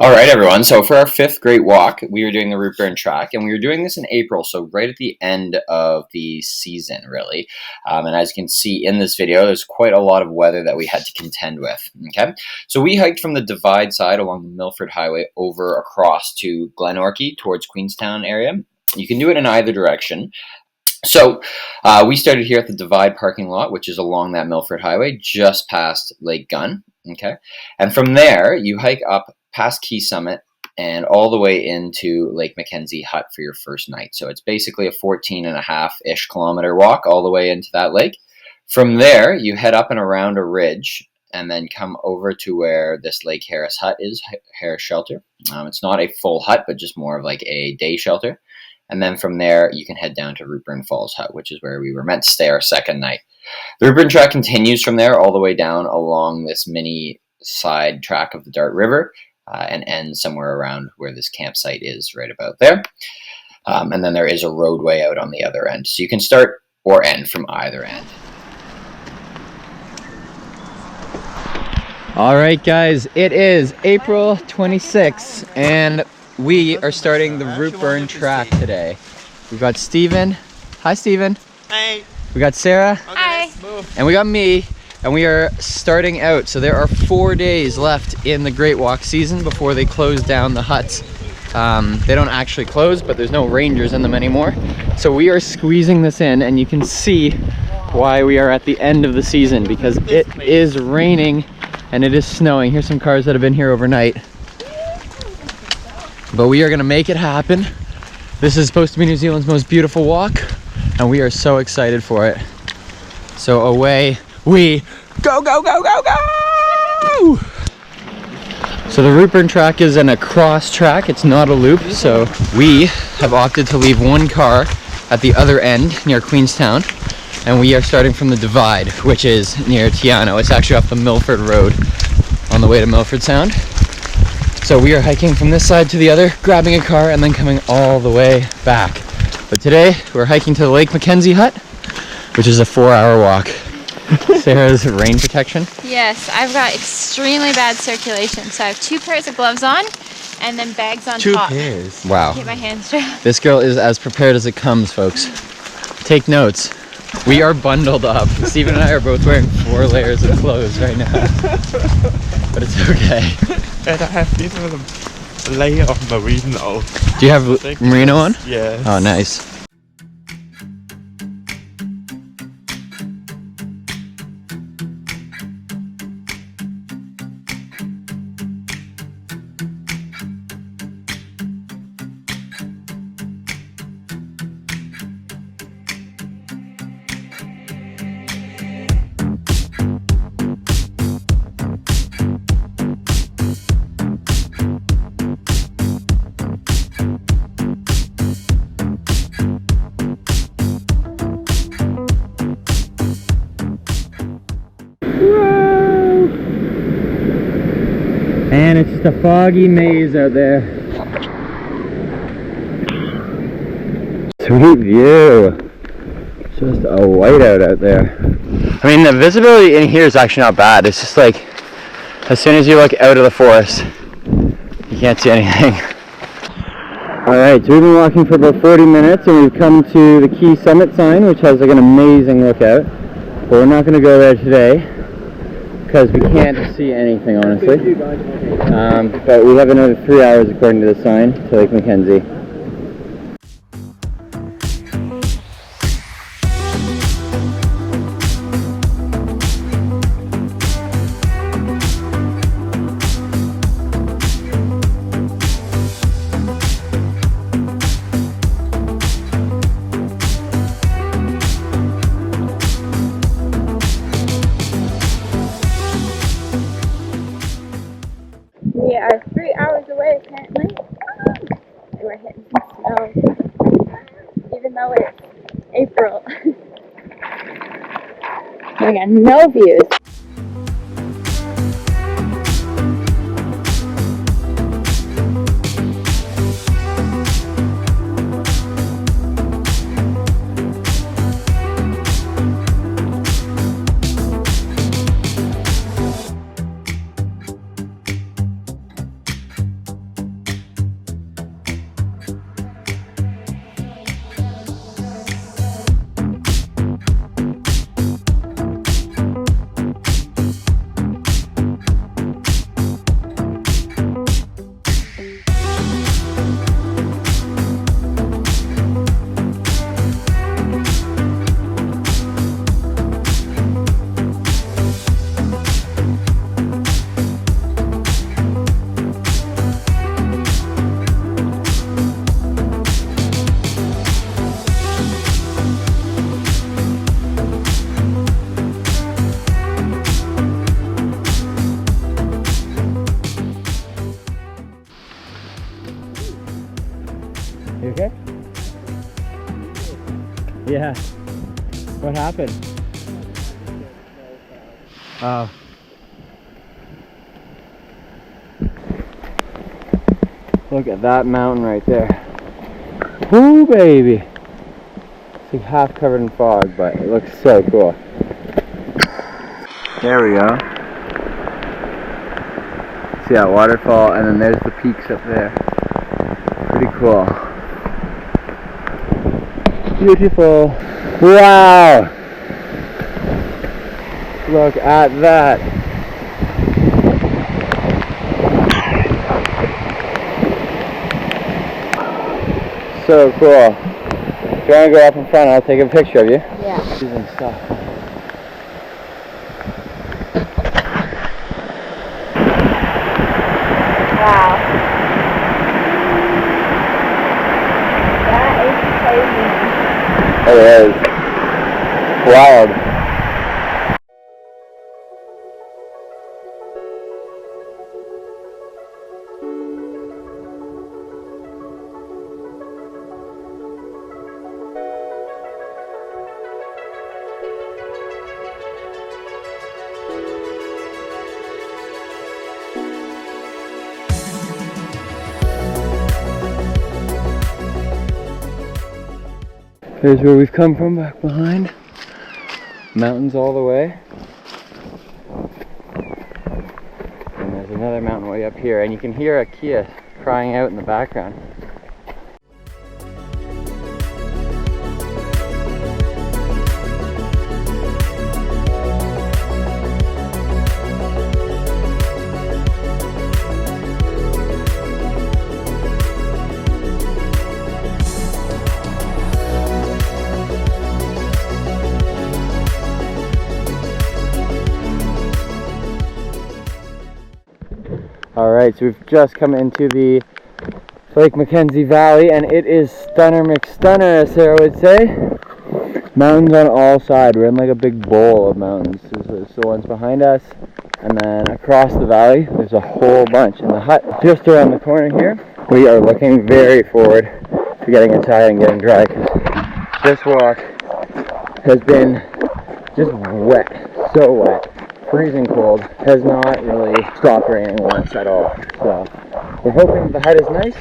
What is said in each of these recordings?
All right, everyone. So for our fifth great walk, we are doing the Routeburn Track, and we were doing this in April, so right at the end of the season, really. And as you can see in this video, there's quite a lot of weather that we had to contend with. Okay, so we hiked from the Divide side along the Milford Highway over across to Glenorchy towards Queenstown area. You can do it in either direction. So we started here at the Divide parking lot, which is along that Milford Highway, just past Lake Gunn. Okay, and from there you hike up past Key Summit and all the way into Lake Mackenzie Hut for your first night. So it's basically a 14.5-ish kilometer walk all the way into that lake. From there, you head up and around a ridge and then come over to where this Lake Harris Hut is, Harris Shelter. It's not a full hut, but just more of like a day shelter. And then from there, you can head down to Routeburn Falls Hut, which is where we were meant to stay our second night. The Routeburn Track continues from there all the way down along this mini side track of the Dart River. And end somewhere around where this campsite is, right about there. And then there is a roadway out on the other end. So you can start or end from either end. All right, guys, it is April 26th, and we are starting the Routeburn Track today. We've got Steven. Hi, Steven. Hey. We got Sarah. Hi. And we got me. And we are starting out, so there are 4 days left in the Great Walk season before they close down the huts. They don't actually close, but there's no rangers in them anymore. So we are squeezing this in, and you can see why we are at the end of the season, because it is raining and it is snowing. Here's some cars that have been here overnight. But we are gonna make it happen. This is supposed to be New Zealand's most beautiful walk, and we are so excited for it. So away we go, go, go, go, go! So the Routeburn Track is in a cross track, it's not a loop, so we have opted to leave one car at the other end near Queenstown, and we are starting from the Divide, which is near Tiano. It's actually off the Milford Road on the way to Milford Sound. So we are hiking from this side to the other, grabbing a car, and then coming all the way back. But today, we're hiking to the Lake Mackenzie Hut, which is a 4-hour walk. Sarah's rain protection? Yes, I've got extremely bad circulation, so I have 2 pairs of gloves on and then bags on top. 2 pairs? Wow. Keep my hands dry. This girl is as prepared as it comes, folks. Take notes. We are bundled up. Steven and I are both wearing 4 layers of clothes right now. But it's okay. And I have this little layer of merino. Do you have merino on? Yes. Oh, nice. And it's just a foggy maze out there. Sweet view. Just a whiteout out there. I mean, the visibility in here is actually not bad. It's just like, as soon as you look out of the forest, you can't see anything. Alright, so we've been walking for about 40 minutes and we've come to the Key Summit sign, which has like an amazing lookout. But we're not going to go there today, because we can't see anything, honestly. But we have another 3 hours, according to the sign, to Lake Mackenzie. We are 3 hours away apparently. And we're hitting some snow. Even though it's April. We got no views. Yeah. What happened? Oh. Look at that mountain right there. Woo, baby. It's like half covered in fog, but it looks so cool. There we go. See that waterfall, and then there's the peaks up there. Pretty cool. Beautiful. Wow! Look at that. So cool. If you want to go up in front, I'll take a picture of you. Yeah. Using stuff. Wow. That is crazy. It is. Wild. Here's where we've come from, back behind. Mountains all the way. And there's another mountain way up here, and you can hear a Kia crying out in the background. Alright, so we've just come into the Lake Mackenzie Valley, and it is stunner McStunner, as Sarah would say. Mountains on all sides. We're in like a big bowl of mountains. There's the ones behind us, and then across the valley there's a whole bunch. And the hut just around the corner here, we are looking very forward to getting inside and getting dry, because this walk has been just wet, so wet. Freezing cold, has not really stopped raining once at all. So we're hoping the hut is nice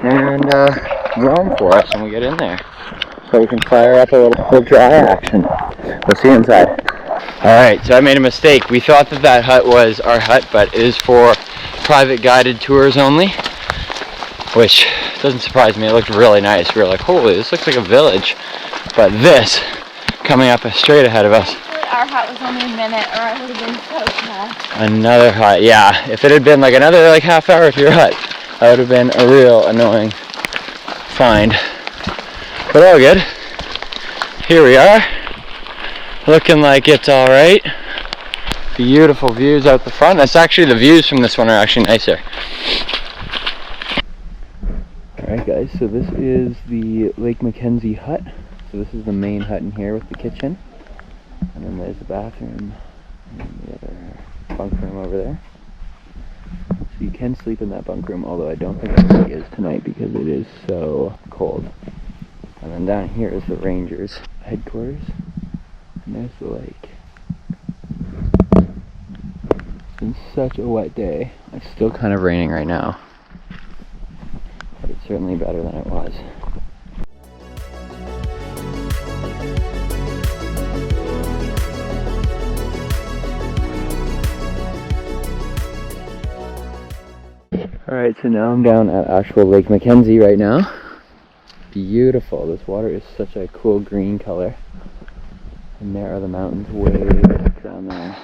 and warm for us when we get in there, so we can fire up a little dry action. We'll see you inside. Alright, so I made a mistake. We thought that that hut was our hut, but it is for private guided tours only, which doesn't surprise me. It looked really nice. We were like, holy, this looks like a village. But this, coming up straight ahead of us, Our hut was only a minute, or I would have been so sad. another hut. Yeah, if it had been like another like half hour to your hut, that would have been a real annoying find. But all good. Here we are, looking like it's all right. Beautiful views out the front. That's actually, the views from this one are actually nicer. All right, guys. So this is the Lake Mackenzie hut. So this is the main hut in here with the kitchen. And then there's the bathroom and the other bunk room over there. So you can sleep in that bunk room, although I don't think anybody is tonight because it is so cold. And then down here is the Rangers headquarters. And there's the lake. It's been such a wet day. It's still kind of raining right now, but it's certainly better than it was. Alright, so now I'm down at actual Lake Mackenzie right now. Beautiful. This water is such a cool green color. And there are the mountains way back down there.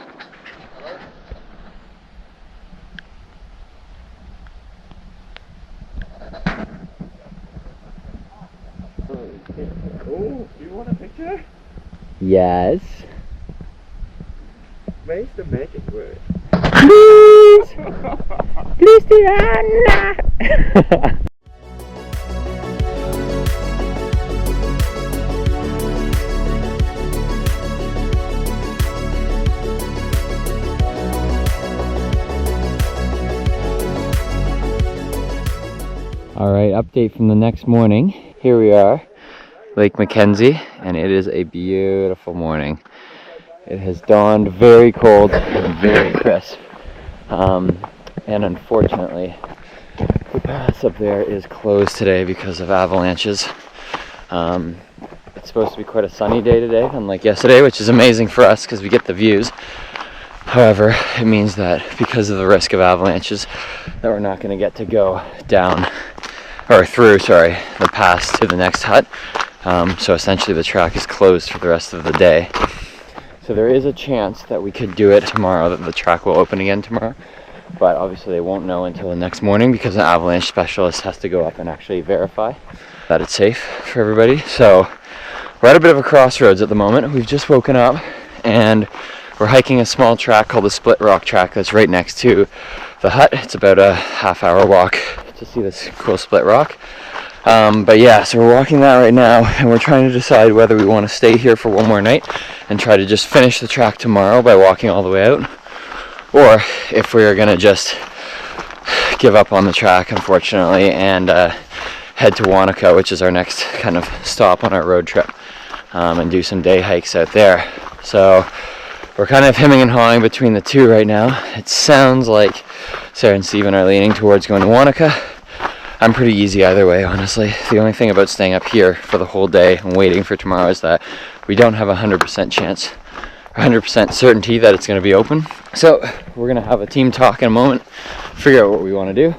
Oh, do you want a picture? Yes. Where's the magic word? Please! Please, Tirana! Alright, update from the next morning. Here we are. Lake Mackenzie, and it is a beautiful morning. It has dawned very cold and very crisp. And unfortunately, the pass up there is closed today because of avalanches. It's supposed to be quite a sunny day today, unlike yesterday, which is amazing for us because we get the views. However, it means that because of the risk of avalanches, that we're not going to get to go down, or through, sorry, the pass to the next hut. So essentially the track is closed for the rest of the day. So there is a chance that we could do it tomorrow, that the track will open again tomorrow. But obviously they won't know until the next morning because an avalanche specialist has to go up and actually verify that it's safe for everybody. So we're at a bit of a crossroads at the moment. We've just woken up and we're hiking a small track called the Split Rock Track that's right next to the hut. It's about a half-hour walk to see this cool split rock. But yeah, so we're walking that right now, and we're trying to decide whether we want to stay here for one more night and try to just finish the track tomorrow by walking all the way out, or if we're gonna just give up on the track, unfortunately, and head to Wanaka, which is our next kind of stop on our road trip, and do some day hikes out there. So we're kind of hemming and hawing between the two right now. It sounds like Sarah and Simon are leaning towards going to Wanaka. I'm pretty easy either way, honestly. The only thing about staying up here for the whole day and waiting for tomorrow is that we don't have a 100% chance, 100% certainty that it's going to be open. So we're going to have a team talk in a moment, figure out what we want to do.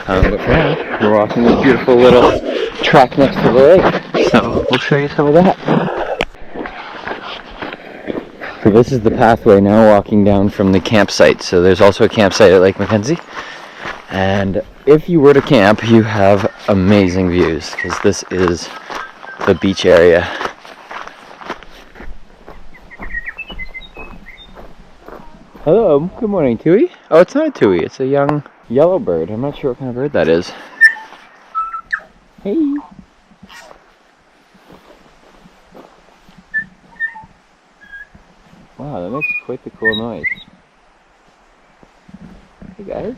But for now, we're walking this beautiful little track next to the lake. So we'll show you some of that. So this is the pathway now walking down from the campsite. So there's also a campsite at Lake Mackenzie. And if you were to camp, you have amazing views because this is the beach area. Hello, good morning, Tui. Oh, it's not a Tui, it's a young yellow bird. I'm not sure what kind of bird that is. Hey. Wow, that makes quite the cool noise. Hey guys.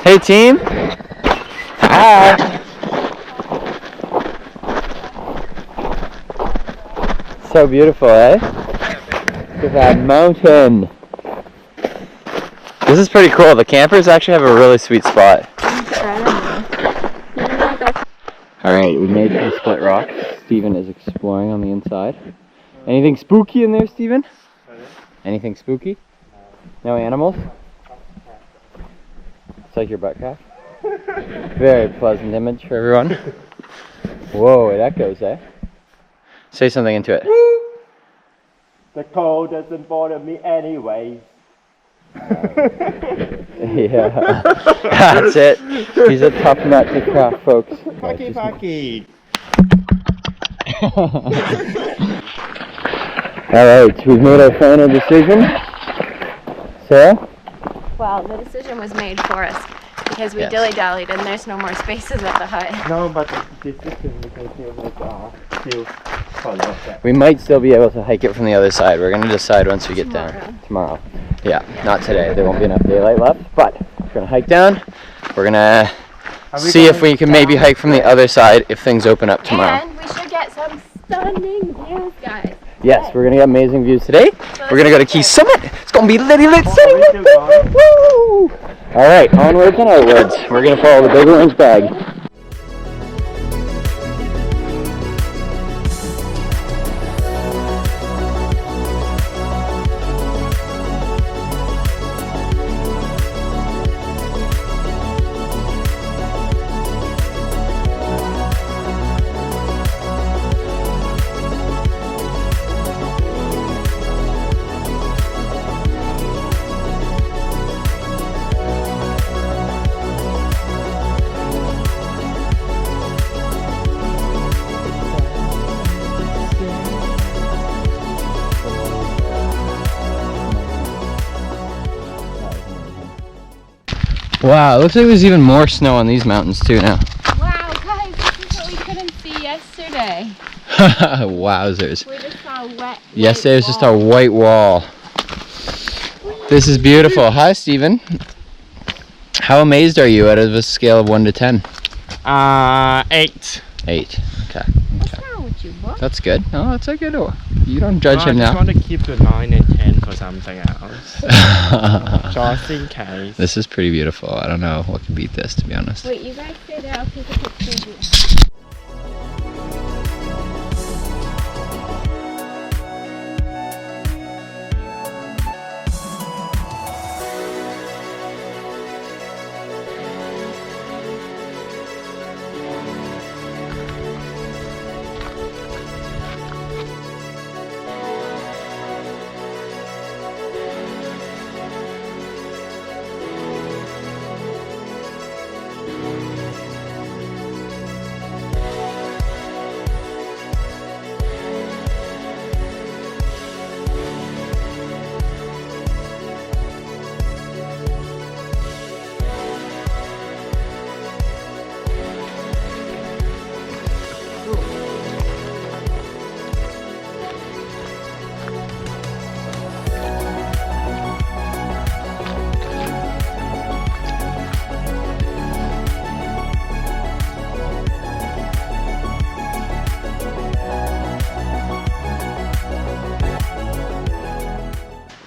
Hey team! Hi! So beautiful, eh? Look at that mountain! This is pretty cool. The campers actually have a really sweet spot. Alright, we made some split rock. Steven is exploring on the inside. Anything spooky in there, Steven? Anything spooky? No animals? It's like your butt crack. Very pleasant image for everyone. Whoa, it echoes, eh? Say something into it. The cold doesn't bother me anyway. Yeah, that's it. He's a tough nut to crack, folks. Packy. Alright, we've made our final decision. Sarah? Well, the decision was made for us because we Yes. dilly-dallied and there's no more spaces at the hut. No, but this is because still follow that. We might still be able to hike it from the other side. We're going to decide once we get down. Tomorrow. Yeah, not today. There won't be enough daylight left, but we're going to hike down. We're going to see if we can maybe hike from the other side if things open up tomorrow. And we should get some stunning views, guys. Yes, we're going to get amazing views today. So We're going to go to Key Summit. It's going to be litty lit city. All right, onwards and outwards. We're going to follow the big orange bag. Wow, it looks like there's even more snow on these mountains too now. Wow, guys, this is what we couldn't see yesterday. Wowzers. We just saw wet. Yesterday was just a white wall. This is beautiful. Hi, Steven. How amazed are you out of a scale of 1 to 10? 8. 8. Okay. What's wrong with you, boy? That's good. No, that's a good one. You don't judge him I just now. want to keep the 9 and 10 for something else. Just in case. This is pretty beautiful. I don't know what can beat this, to be honest. Wait, you guys stay there. I'll take a picture of you.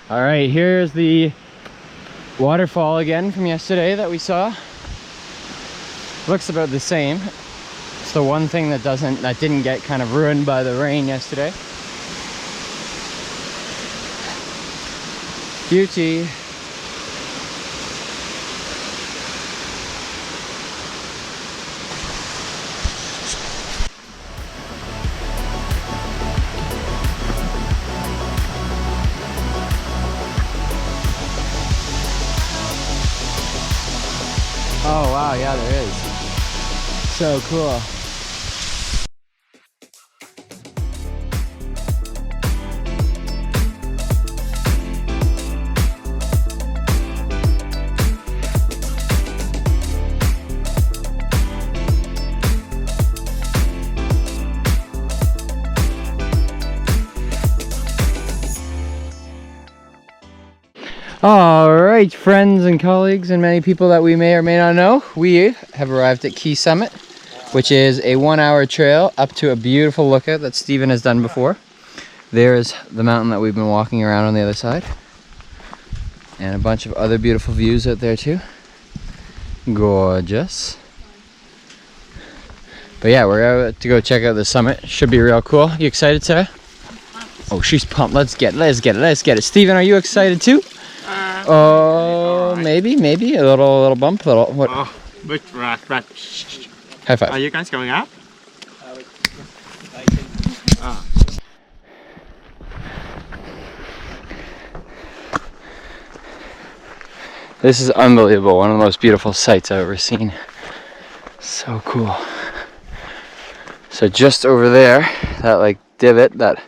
All right, here's the waterfall again from yesterday that we saw. Looks about the same. It's the one thing that didn't get kind of ruined by the rain yesterday. Beauty. Oh wow, yeah, there is. So cool. All right, friends and colleagues and many people that we may or may not know, we have arrived at Key Summit, which is a 1-hour trail up to a beautiful lookout that Stephen has done before. There is the mountain that we've been walking around on the other side, and a bunch of other beautiful views out there too. Gorgeous. But yeah, we're out to go check out the summit. Should be real cool. You excited, Sarah? Oh, she's pumped. Let's get it. Stephen, are you excited too? Oh, maybe a little bump, what? Oh, but right. High five. Are you guys going up? This is unbelievable. One of the most beautiful sights I've ever seen. So cool. So just over there, that like divot, that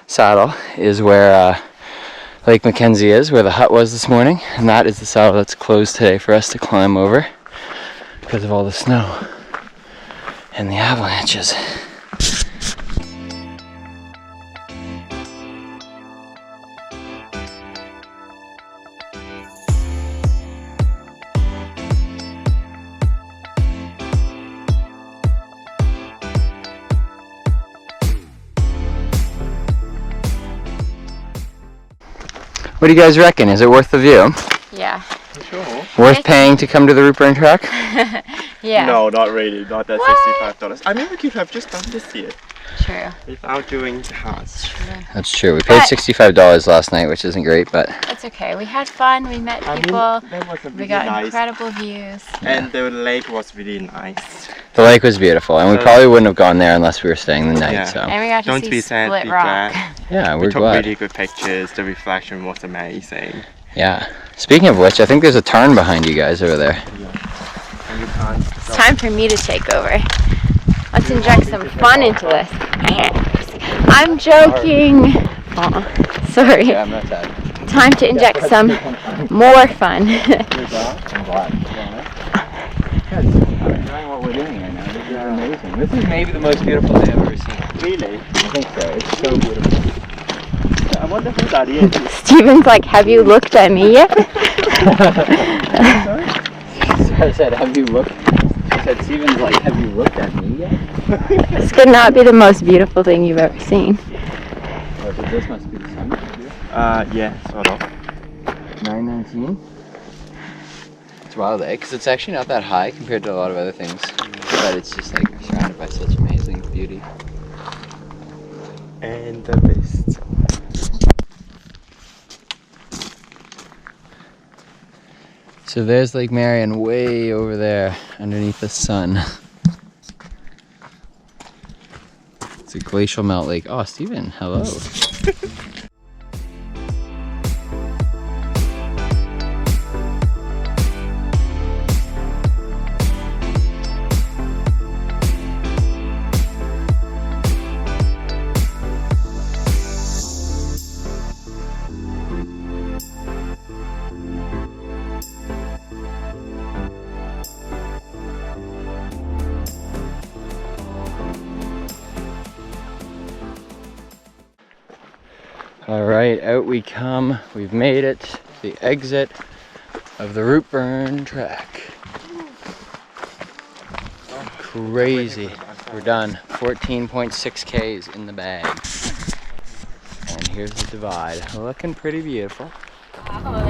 saddle, is where Lake Mackenzie is, where the hut was this morning, and that is the saddle that's closed today for us to climb over because of all the snow and the avalanches. What do you guys reckon? Is it worth the view? Yeah. Sure. Worth paying to come to the Routeburn Track? Yeah. No, not really. Not that $65. I mean, we could have just done this year True. without doing cars. True. That's true. We paid $65 last night, which isn't great, but It's okay. We had fun. We met people. That was a We really got nice. incredible views. And the lake was really nice. the lake was beautiful, and we So- probably wouldn't have gone there unless we were staying the night. Yeah. So And we got to Don't see be sad, Split be Rock. glad. yeah, We we're took glad. really good pictures. The reflection was amazing. Yeah. Speaking of which, I think there's a tarn behind you guys over there. And you can't It's time for me to take over. Let's inject some fun into this. I'm joking. Aw, sorry. I'm not sad. Time to inject some more fun. I'm enjoying what we're doing right now. This is amazing. This is maybe the most beautiful day I've ever seen. Really? I think so. It's so beautiful. I wonder who that is. Steven's like, have you looked at me yet? Sarah said, have you looked? She said, Steven's like, have you looked at me yet? This could not be the most beautiful thing you've ever seen. Oh, so this must be the summit here. Yeah, sort of. 919. It's wild, eh? Because it's actually not that high compared to a lot of other things. But it's just like surrounded by such amazing beauty. And the best. So there's Lake Marion way over there underneath the sun. It's a glacial melt lake. Oh, Steven, hello. All right, out we come. We've made it to the exit of the Routeburn Track. Crazy. We're done. 14.6 Ks in the bag. And here's the divide. Looking pretty beautiful. Wow,